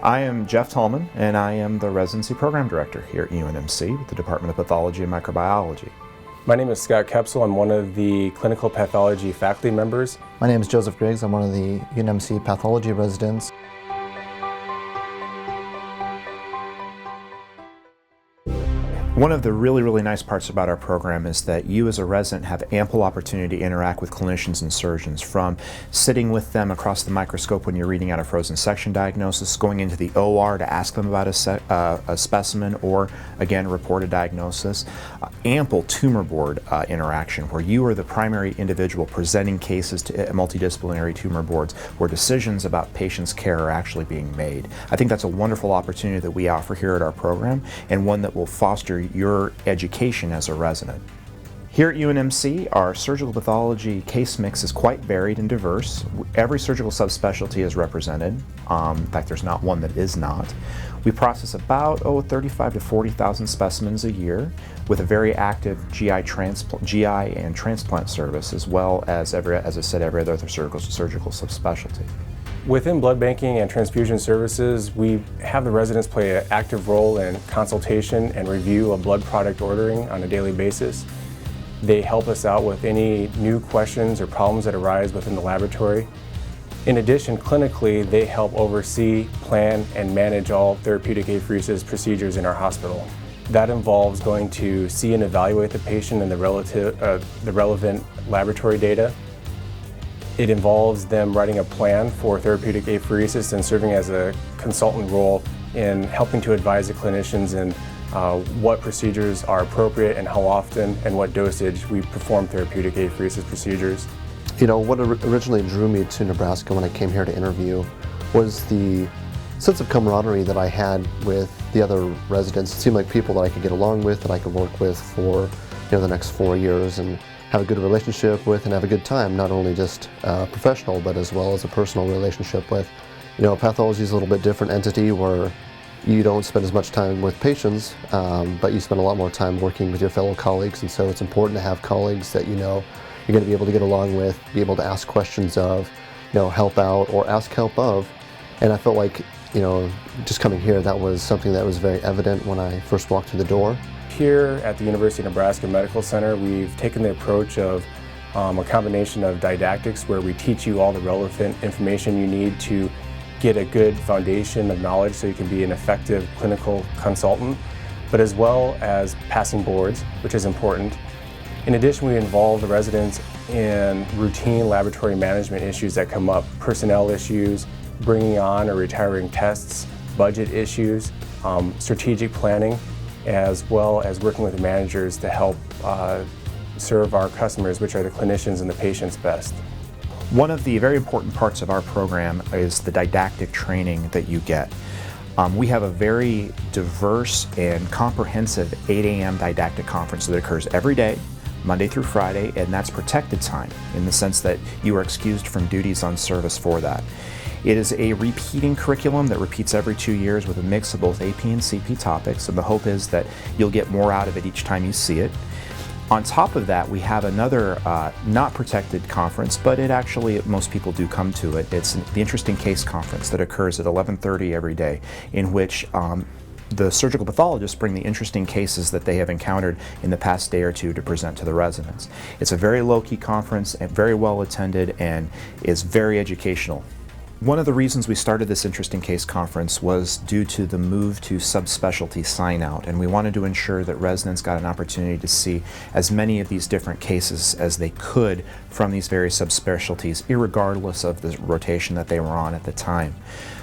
I am Jeff Tallman, and I am the Residency Program Director here at UNMC with the Department of Pathology and Microbiology. My name is Scott Kepsel. I'm one of the clinical pathology faculty members. My name is Joseph Griggs. I'm one of the UNMC pathology residents. One of the really nice parts about our program is that you as a resident have ample opportunity to interact with clinicians and surgeons, from sitting with them across the microscope when you're reading out a frozen section diagnosis, going into the OR to ask them about a specimen or, again, report a diagnosis. Ample tumor board interaction where you are the primary individual presenting cases to multidisciplinary tumor boards where decisions about patients' care are actually being made. I think that's a wonderful opportunity that we offer here at our program, and one that will foster your education as a resident. Here at UNMC, our surgical pathology case mix is quite varied and diverse. Every surgical subspecialty is represented. In fact, there's not one that is not. We process about 35 to 40,000 specimens a year with a very active GI and transplant service, as well as, as I said, every other surgical subspecialty. Within blood banking and transfusion services, we have the residents play an active role in consultation and review of blood product ordering on a daily basis. They help us out with any new questions or problems that arise within the laboratory. In addition, clinically, they help oversee, plan, and manage all therapeutic apheresis procedures in our hospital. That involves going to see and evaluate the patient and the relevant laboratory data. It involves them writing a plan for therapeutic apheresis and serving as a consultant role in helping to advise the clinicians in what procedures are appropriate and how often and what dosage we perform therapeutic apheresis procedures. You know, what originally drew me to Nebraska when I came here to interview was the sense of camaraderie that I had with the other residents. It seemed like people that I could get along with, that I could work with for the next 4 years and have a good relationship with and have a good time, not only just professional, but as well as a personal relationship with. Pathology is a little bit different entity where you don't spend as much time with patients, but you spend a lot more time working with your fellow colleagues, and so it's important to have colleagues that you're going to be able to get along with, be able to ask questions of, help out or ask help of. And I felt like, just coming here, that was something that was very evident when I first walked through the door. Here at the University of Nebraska Medical Center, we've taken the approach of a combination of didactics, where we teach you all the relevant information you need to get a good foundation of knowledge so you can be an effective clinical consultant, but as well as passing boards, which is important. In addition, we involve the residents in routine laboratory management issues that come up, personnel issues, bringing on or retiring tests, budget issues, strategic planning, as well as working with the managers to help serve our customers, which are the clinicians and the patients, best. One of the very important parts of our program is the didactic training that you get. We have a very diverse and comprehensive 8 a.m. didactic conference that occurs every day, Monday through Friday, and that's protected time in the sense that you are excused from duties on service for that. It is a repeating curriculum that repeats every 2 years with a mix of both AP and CP topics, and the hope is that you'll get more out of it each time you see it. On top of that, we have another not protected conference, but most people do come to it. It's the Interesting Case Conference that occurs at 11:30 every day, in which the surgical pathologists bring the interesting cases that they have encountered in the past day or two to present to the residents. It's a very low-key conference and very well attended and is very educational. One of the reasons we started this Interesting Case Conference was due to the move to subspecialty sign-out, and we wanted to ensure that residents got an opportunity to see as many of these different cases as they could from these various subspecialties, irregardless of the rotation that they were on at the time.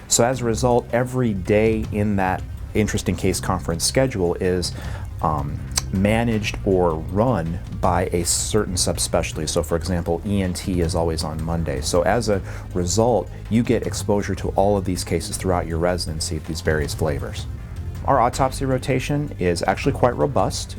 So as a result, every day in that Interesting Case Conference schedule is managed or run by a certain subspecialty. So for example, ENT is always on Monday. So as a result, you get exposure to all of these cases throughout your residency at these various flavors. Our autopsy rotation is actually quite robust.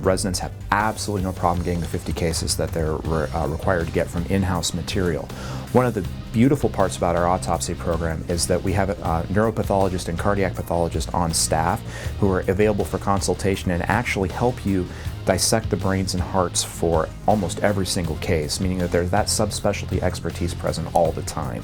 Residents have absolutely no problem getting the 50 cases that they're required to get from in-house material. One of the beautiful parts about our autopsy program is that we have a neuropathologist and cardiac pathologist on staff who are available for consultation and actually help you dissect the brains and hearts for almost every single case, meaning that there's that subspecialty expertise present all the time.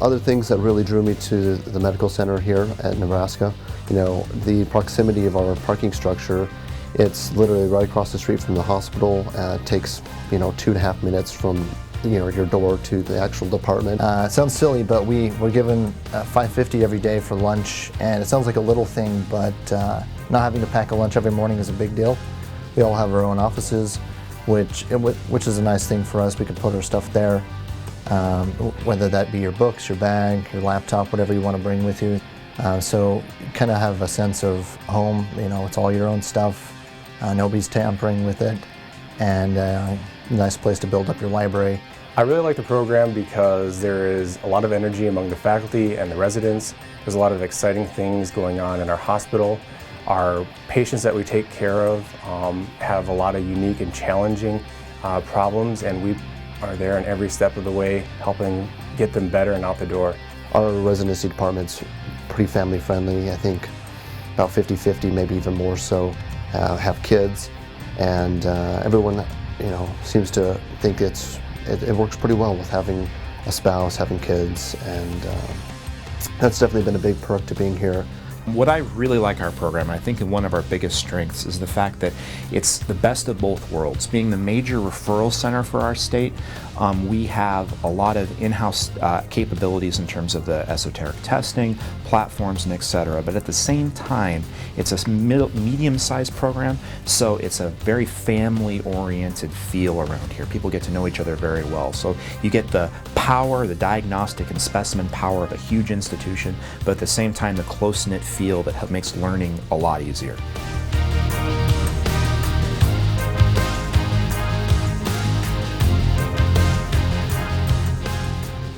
Other things that really drew me to the medical center here at Nebraska, the proximity of our parking structure. It's literally right across the street from the hospital. It takes, 2.5 minutes from your door to the actual department. It sounds silly, but we're given $5.50 every day for lunch, and it sounds like a little thing, but not having to pack a lunch every morning is a big deal. We all have our own offices, which is a nice thing for us. We can put our stuff there, whether that be your books, your bag, your laptop, whatever you want to bring with you. So you kind of have a sense of home. It's all your own stuff. Nobody's tampering with it, and a nice place to build up your library. I really like the program because there is a lot of energy among the faculty and the residents. There's a lot of exciting things going on in our hospital. Our patients that we take care of have a lot of unique and challenging problems, and we are there in every step of the way helping get them better and out the door. Our residency department's pretty family friendly. I think about 50-50, maybe even more so, have kids, and everyone seems to think it works pretty well with having a spouse, having kids, and that's definitely been a big perk to being here. What I really like our program, I think one of our biggest strengths, is the fact that it's the best of both worlds. Being the major referral center for our state, we have a lot of in-house capabilities in terms of the esoteric testing, platforms, and etc. But at the same time, it's a medium-sized program, so it's a very family-oriented feel around here. People get to know each other very well. So you get the power, the diagnostic and specimen power of a huge institution, but at the same time, the close-knit feel that makes learning a lot easier.